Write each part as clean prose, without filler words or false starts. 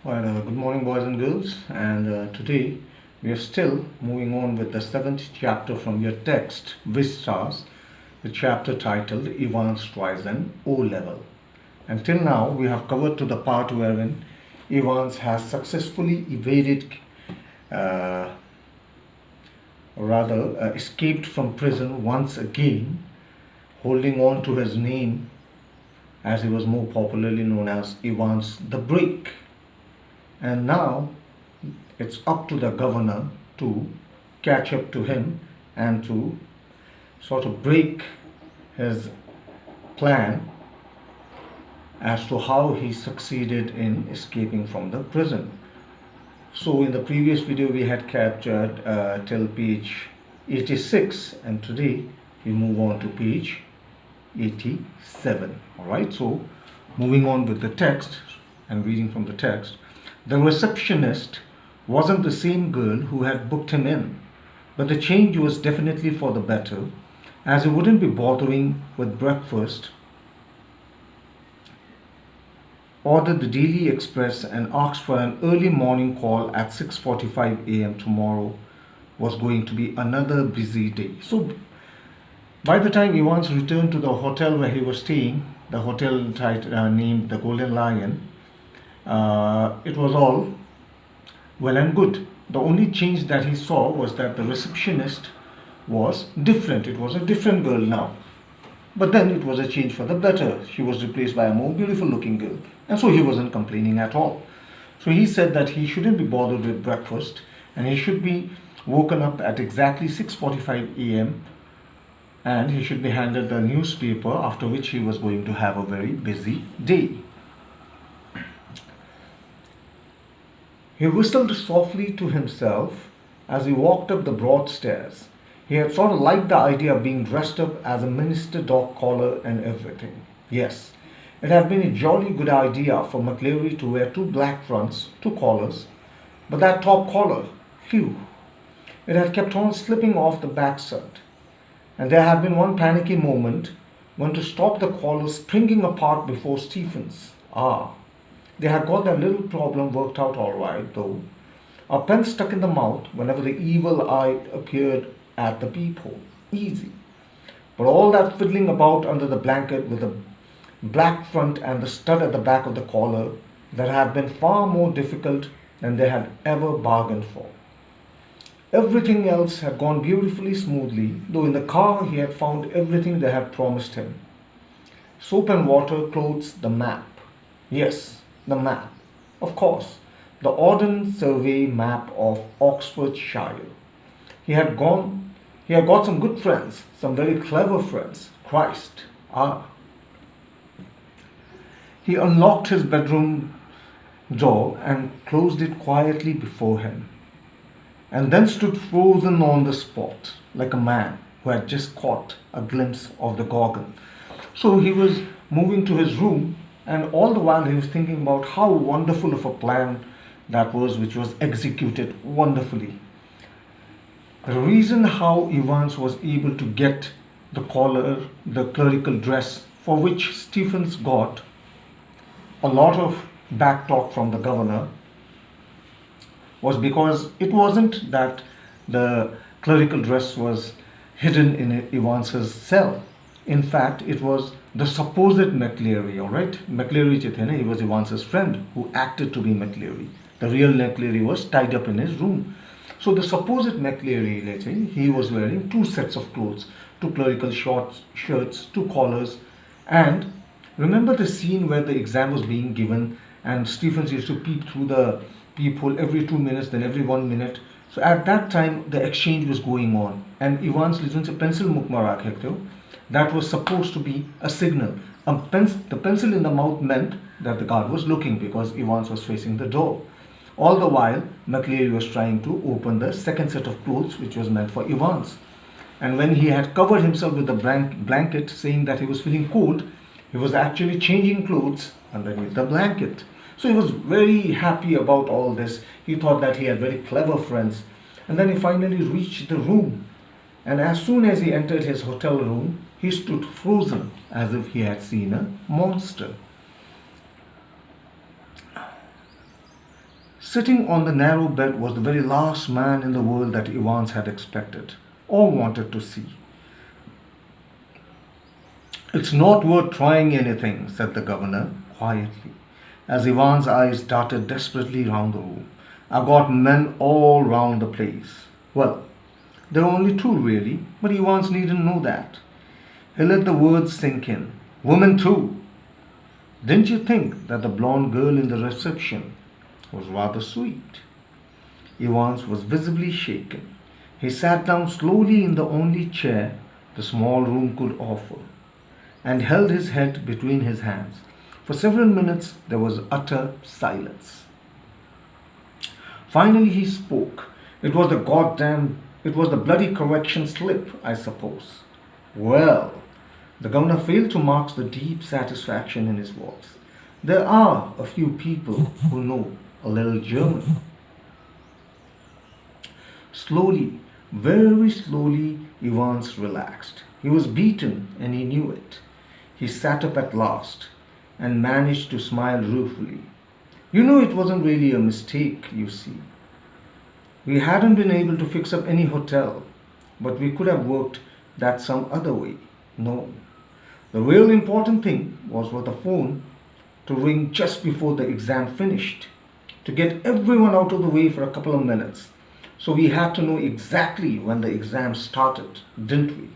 Good morning, boys and girls. And today we are still moving on with the seventh chapter from your text, Vistas, the chapter titled Evans tries an O level. Until now, we have covered to the part wherein Evans has successfully evaded, uh, escaped from prison once again, holding on to his name as he was more popularly known as Evans the Brick. And now it's up to the governor to catch up to him and to sort of break his plan as to how he succeeded in escaping from the prison. So in the previous video we had captured till page 86, and today we move on to page 87. Alright, so moving on with the text and reading from the text. The receptionist wasn't the same girl who had booked him in, but the change was definitely for the better, as he wouldn't be bothering with breakfast, ordered the Daily Express and asked for an early morning call at 6:45 a.m. Tomorrow was going to be another busy day. So by the time Evans returned to the hotel where he was staying, the hotel named the Golden Lion, it was all well and good. The only change that he saw was that the receptionist was different. It was a different girl now. But then it was a change for the better. She was replaced by a more beautiful looking girl. And so he wasn't complaining at all. So he said that he shouldn't be bothered with breakfast and he should be woken up at exactly 6:45 a.m. and he should be handed the newspaper, after which he was going to have a very busy day. He whistled softly to himself as he walked up the broad stairs. He had sort of liked the idea of being dressed up as a minister dog collar and everything. Yes, it had been a jolly good idea for McLeary to wear two black fronts, two collars, but that top collar, phew, it had kept on slipping off the backside. And there had been one panicky moment when to stop the collar springing apart before Stephens. They had got their little problem worked out all right, though. A pen stuck in the mouth whenever the evil eye appeared at the peephole. Easy. But all that fiddling about under the blanket with the black front and the stud at the back of the collar, that had been far more difficult than they had ever bargained for. Everything else had gone beautifully smoothly, though in the car he had found everything they had promised him. Soap and water, clothes, the map. Yes, the map. Of course, the Auden survey map of Oxfordshire. He had got some good friends, some very clever friends. Christ. He unlocked his bedroom door and closed it quietly before him, and then stood frozen on the spot, like a man who had just caught a glimpse of the Gorgon. So he was moving to his room, and all the while he was thinking about how wonderful of a plan that was, which was executed wonderfully. The reason how Evans was able to get the collar, the clerical dress, for which Stephens got a lot of back talk from the governor, was because it wasn't that the clerical dress was hidden in Evans's cell. In fact, it was the supposed McLeary, alright? McLeary Chithena, he was Evans's friend who acted to be McLeary. The real McLeary was tied up in his room. So the supposed McLeary, let's say, he was wearing two sets of clothes, two clerical shirts, two collars. And remember the scene where the exam was being given and Stephens used to peep through the peephole every 2 minutes, then every 1 minute. So at that time, the exchange was going on. And Evans listened to pencil mukmara khekte. That was supposed to be a signal. The pencil in the mouth meant that the guard was looking because Evans was facing the door. All the while, McLeary was trying to open the second set of clothes, which was meant for Evans. And when he had covered himself with the blanket, saying that he was feeling cold, he was actually changing clothes underneath the blanket. So he was very happy about all this. He thought that he had very clever friends. And then he finally reached the room. And as soon as he entered his hotel room, he stood frozen as if he had seen a monster. Sitting on the narrow bed was the very last man in the world that Evans had expected or wanted to see. "It's not worth trying anything," said the governor quietly, as Ivan's eyes darted desperately round the room. "I got men all round the place." Well, there were only two really, but Evans needn't know that. He let the words sink in. "Women too. Didn't you think that the blonde girl in the reception was rather sweet?" Evans was visibly shaken. He sat down slowly in the only chair the small room could offer and held his head between his hands. For several minutes there was utter silence. Finally he spoke. It was the bloody correction slip, I suppose." "Well," the governor failed to mask the deep satisfaction in his voice, "there are a few people who know a little German." Slowly, very slowly, Evans relaxed. He was beaten and he knew it. He sat up at last and managed to smile ruefully. "You know, it wasn't really a mistake, you see. We hadn't been able to fix up any hotel, but we could have worked that some other way. No. The real important thing was for the phone to ring just before the exam finished, to get everyone out of the way for a couple of minutes. So we had to know exactly when the exam started, didn't we?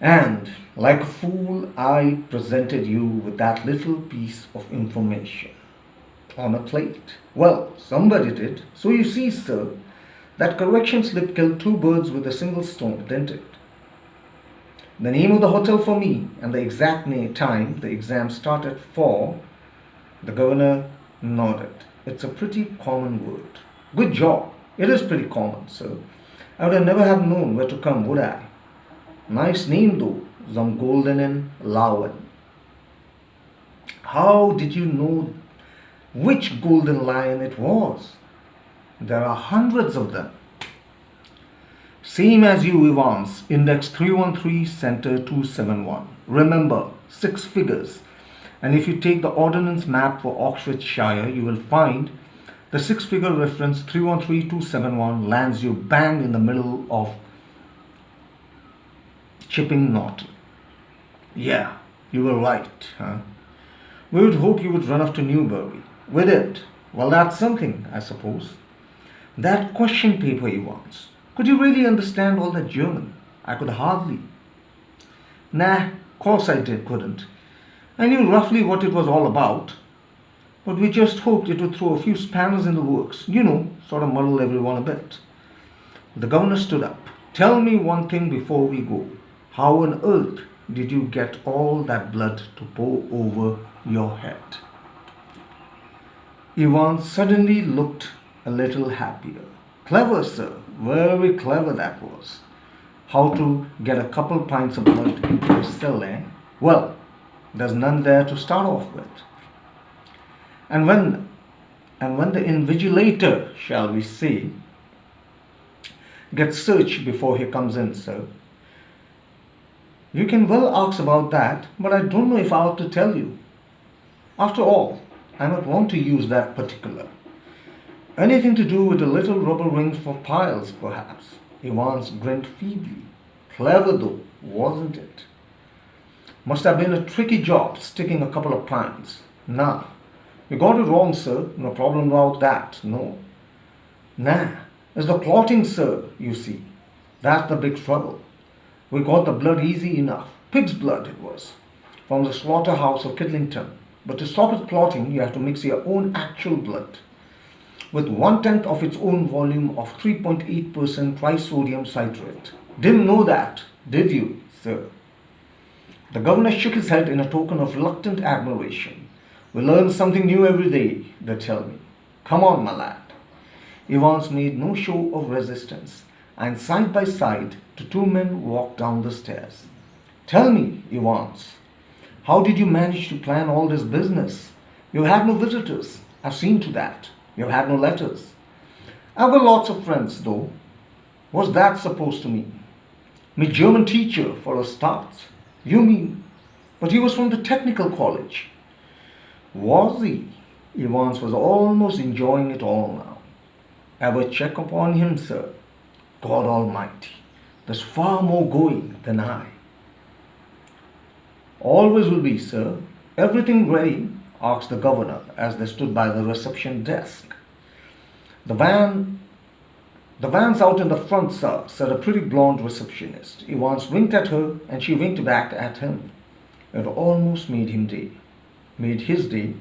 And, like a fool, I presented you with that little piece of information on a plate. Well, somebody did. So you see, sir, that correction slip killed two birds with a single stone, didn't it? The name of the hotel for me and the exact time the exam started for." The governor nodded. "It's a pretty common word." "Good job. It is pretty common, sir. I would have never have known where to come, would I? Nice name though, Zum Goldenen Lauen. How did you know which golden lion it was? There are hundreds of them." "Same as you, Evans. Index 313, Center 271. Remember, 6 figures. And if you take the ordnance map for Oxfordshire, you will find the 6-figure reference 313271 lands you bang in the middle of Chipping Norton." "Yeah, you were right, huh? We would hope you would run off to Newbury." "We did. Well, that's something, I suppose." "That question paper you want. Could you really understand all that German?" "I could hardly." "Nah, course I couldn't. I knew roughly what it was all about. But we just hoped it would throw a few spanners in the works. You know, sort of muddle everyone a bit." The governor stood up. "Tell me one thing before we go. How on earth did you get all that blood to pour over your head?" Evans suddenly looked a little happier. "Clever, sir. Very clever that was. How to get a couple pints of blood into a cell, eh? Well, there's none there to start off with. And when the invigilator, shall we say, gets searched before he comes in, sir, you can well ask about that, but I don't know if I ought to tell you. After all, I might want to use that particular. Anything to do with the little rubber rings for piles, perhaps." Evans grinned feebly. "Clever though, wasn't it? Must have been a tricky job sticking a couple of pints. Nah, you got it wrong, sir. No problem about that, no. Nah, it's the clotting, sir, you see. That's the big trouble. We got the blood easy enough. Pig's blood it was, from the slaughterhouse of Kidlington. But to stop it clotting, you have to mix your own actual blood with 1/10 of its own volume of 3.8% trisodium citrate. Didn't know that, did you, sir?" The governor shook his head in a token of reluctant admiration. "We learn something new every day, they tell me. Come on, my lad." Evans made no show of resistance, and side by side the two men walked down the stairs. "Tell me, Evans, how did you manage to plan all this business? You had no visitors. I've seen to that. You had no letters." "I've got lots of friends, though." "What's that supposed to mean?" "My German teacher, for a start." "You mean? But he was from the technical college." "Was he? Evans was almost enjoying it all now. Ever check upon him, sir? God Almighty, there's far more going than I. Always will be, sir. Everything ready? Asked the governor as they stood by the reception desk. The van The van's out in the front, sir, said a pretty blonde receptionist. Evans winked at her, and she winked back at him. It almost made his day.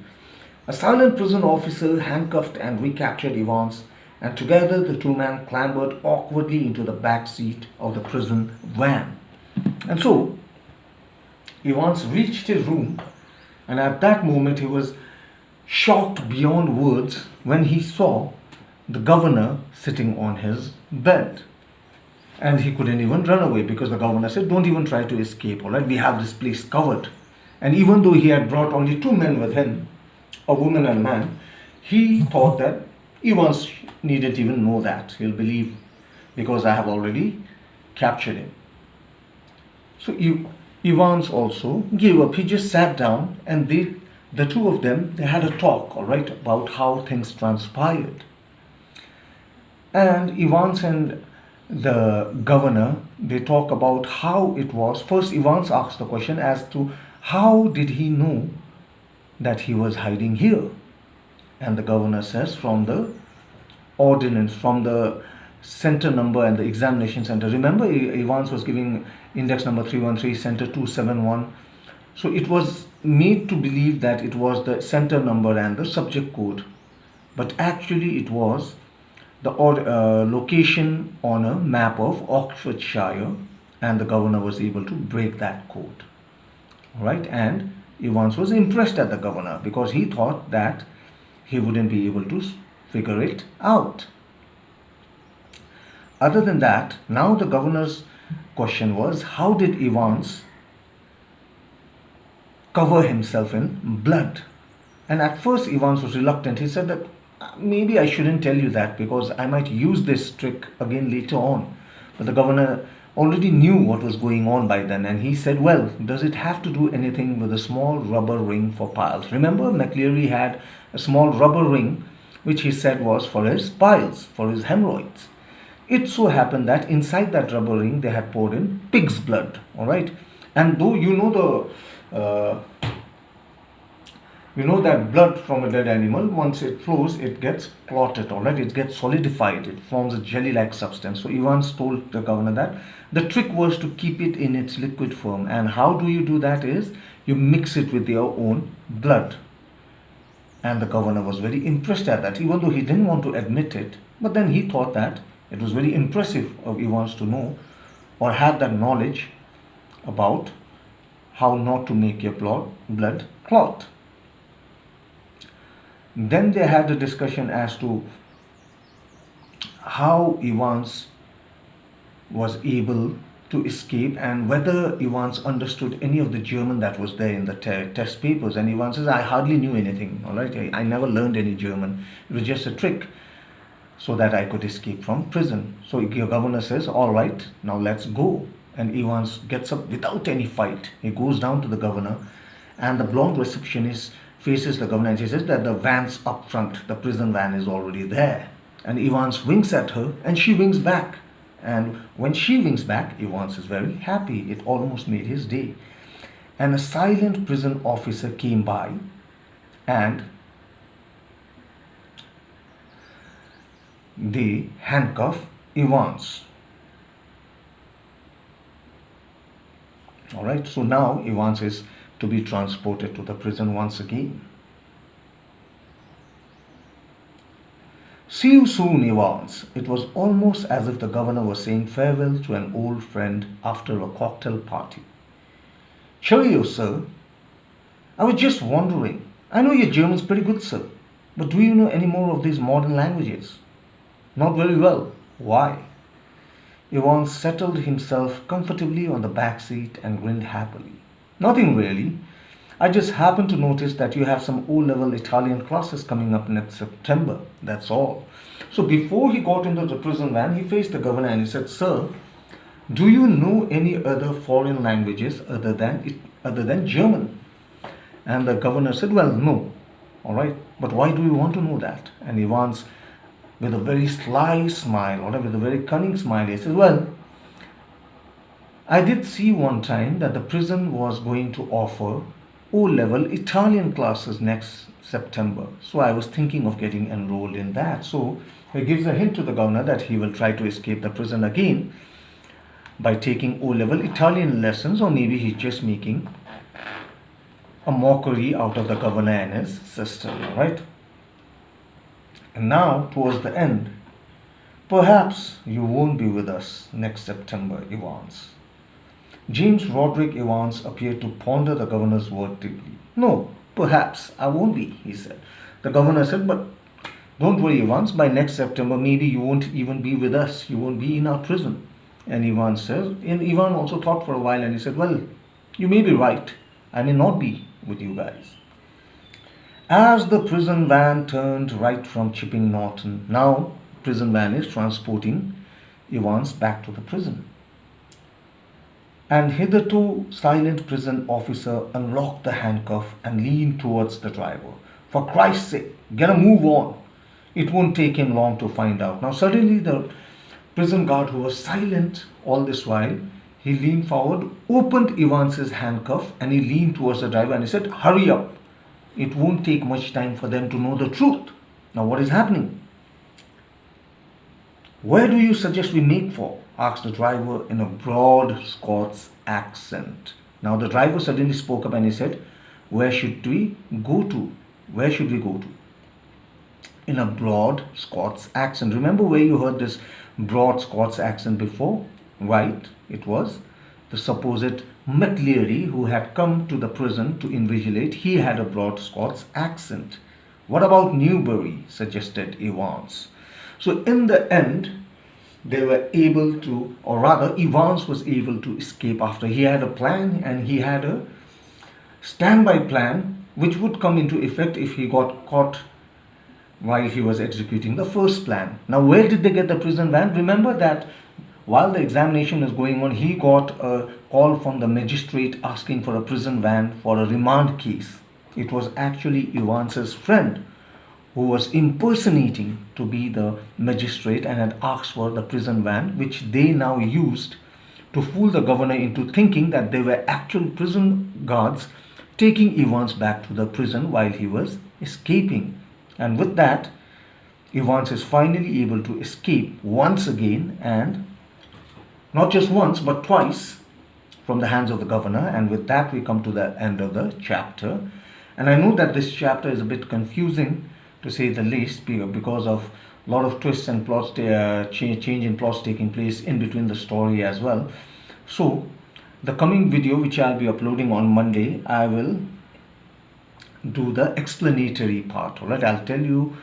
A silent prison officer handcuffed and recaptured Evans, and together the two men clambered awkwardly into the back seat of the prison van. And so, Evans reached his room, and at that moment he was shocked beyond words when he saw the governor sitting on his bed. And he couldn't even run away because the governor said, don't even try to escape, all right? We have this place covered. And even though he had brought only two men with him, a woman and a man, he thought that Evans needn't even know that. He'll believe because I have already captured him. So Evans also gave up. He just sat down, and the two of them, they had a talk, all right, about how things transpired. And Evans and the governor, they talk about how it was. First, Evans asked the question as to how did he know that he was hiding here? And the governor says from the ordinance, from the center number and the examination center. Remember, Evans was giving index number 313, center 271. So it was made to believe that it was the center number and the subject code. But actually it was the location on a map of Oxfordshire, and the governor was able to break that code. All right, and Evans was impressed at the governor because he thought that he wouldn't be able to figure it out. Other than that, now the governor's question was, how did Evans cover himself in blood? And at first Evans was reluctant. He said that maybe I shouldn't tell you that because I might use this trick again later on. But the governor already knew what was going on by then, and he said, well, does it have to do anything with a small rubber ring for piles? Remember, McLeary had a small rubber ring which he said was for his piles, for his hemorrhoids. It so happened that inside that rubber ring they had poured in pig's blood, all right? And though you know that blood from a dead animal, once it flows, it gets clotted, all right? It gets solidified. It forms a jelly-like substance. So Evans told the governor that the trick was to keep it in its liquid form. And how do you do that is you mix it with your own blood. And the governor was very impressed at that, even though he didn't want to admit it. But then he thought that it was very impressive of Evans to know or have that knowledge about how not to make your blood clot. Then they had a discussion as to how Evans was able to escape and whether Evans understood any of the German that was there in the test papers. And Evans says, I hardly knew anything, all right? I never learned any German. It was just a trick so that I could escape from prison. So your governor says, all right, now let's go. And Evans gets up without any fight. He goes down to the governor, and the blonde receptionist faces the governor, and she says that the van's up front, the prison van is already there. And Evans winks at her, and she winks back. And when she winks back, Evans is very happy. It almost made his day. And a silent prison officer came by, and they handcuff Evans. All right, so now Evans is to be transported to the prison once again. See you soon, Evans. It was almost as if the governor was saying farewell to an old friend after a cocktail party. Cheerio, sir. I was just wondering. I know your German's pretty good, sir. But do you know any more of these modern languages? Not very well. Why? Evans settled himself comfortably on the back seat and grinned happily. Nothing really. I just happened to notice that you have some O-level Italian classes coming up next September. That's all. So before he got into the prison van, he faced the governor and he said, sir, do you know any other foreign languages other than German? And the governor said, well, no. All right. But why do you want to know that? And Evans, with a very sly smile, or with a very cunning smile, he says, well, I did see one time that the prison was going to offer O-level Italian classes next September. So I was thinking of getting enrolled in that. So he gives a hint to the governor that he will try to escape the prison again by taking O-level Italian lessons, or maybe he's just making a mockery out of the governor and his sister, right? And now, towards the end, perhaps you won't be with us next September, Evans. James Roderick Evans appeared to ponder the governor's word deeply. No, perhaps I won't be, he said. The governor said, but don't worry, Evans, by next September, maybe you won't even be with us. You won't be in our prison. And Evans says, and Evans also thought for a while and he said, well, you may be right. I may not be with you guys. As the prison van turned right from Chipping Norton, now prison van is transporting Evans back to the prison. And hitherto silent prison officer unlocked the handcuff and leaned towards the driver. For Christ's sake, get a move on. It won't take him long to find out. Now suddenly the prison guard, who was silent all this while, he leaned forward, opened Evans's handcuff, and he leaned towards the driver and he said, hurry up. It won't take much time for them to know the truth. Now what is happening? Where do you suggest we make for? Asked the driver in a broad Scots accent. Now the driver suddenly spoke up and he said, where should we go to? Where should we go to? In a broad Scots accent. Remember where you heard this broad Scots accent before? Right, it was the supposed McLeary who had come to the prison to invigilate. He had a broad Scots accent. What about Newbury? Suggested Evans. So in the end, they were able to, or rather Evans was able to escape after he had a plan, and he had a standby plan which would come into effect if he got caught while he was executing the first plan. Now where did they get the prison van? Remember that while the examination is going on, he got a call from the magistrate asking for a prison van for a remand case. It was actually Evans's friend who was impersonating to be the magistrate and had asked for the prison van, which they now used to fool the governor into thinking that they were actual prison guards taking Evans back to the prison while he was escaping. And with that, Evans is finally able to escape once again, and not just once but twice, from the hands of the governor. And with that we come to the end of the chapter. And I know that this chapter is a bit confusing to say the least, because of a lot of twists and plots, change in plots taking place in between the story as well. So the coming video, which I'll be uploading on Monday, I will do the explanatory part. All right, I'll tell you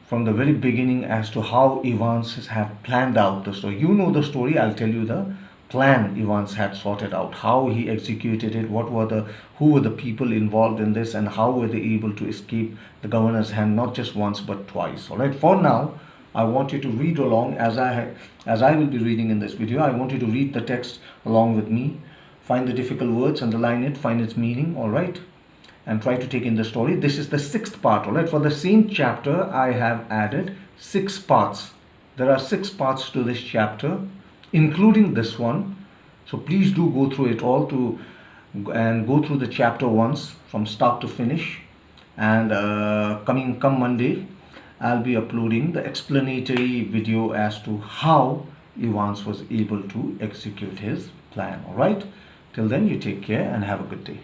from the very beginning as to how Evans had planned out the story. You know the story, I'll tell you the plan Evans had sorted out, how he executed it, who were the people involved in this, and how were they able to escape the governor's hand, not just once but twice. All right, for now I want you to read along as I will be reading in this video. I want you to read the text along with me, find the difficult words, underline it, find its meaning, all right, and try to take in the story. This is the 6th part. All right, for the same chapter I have added 6 parts. There are 6 parts to this chapter, including this one. So please do go through it all and go through the chapter once from start to finish. And come Monday, I'll be uploading the explanatory video as to how Evans was able to execute his plan. All right, till then, you take care and have a good day.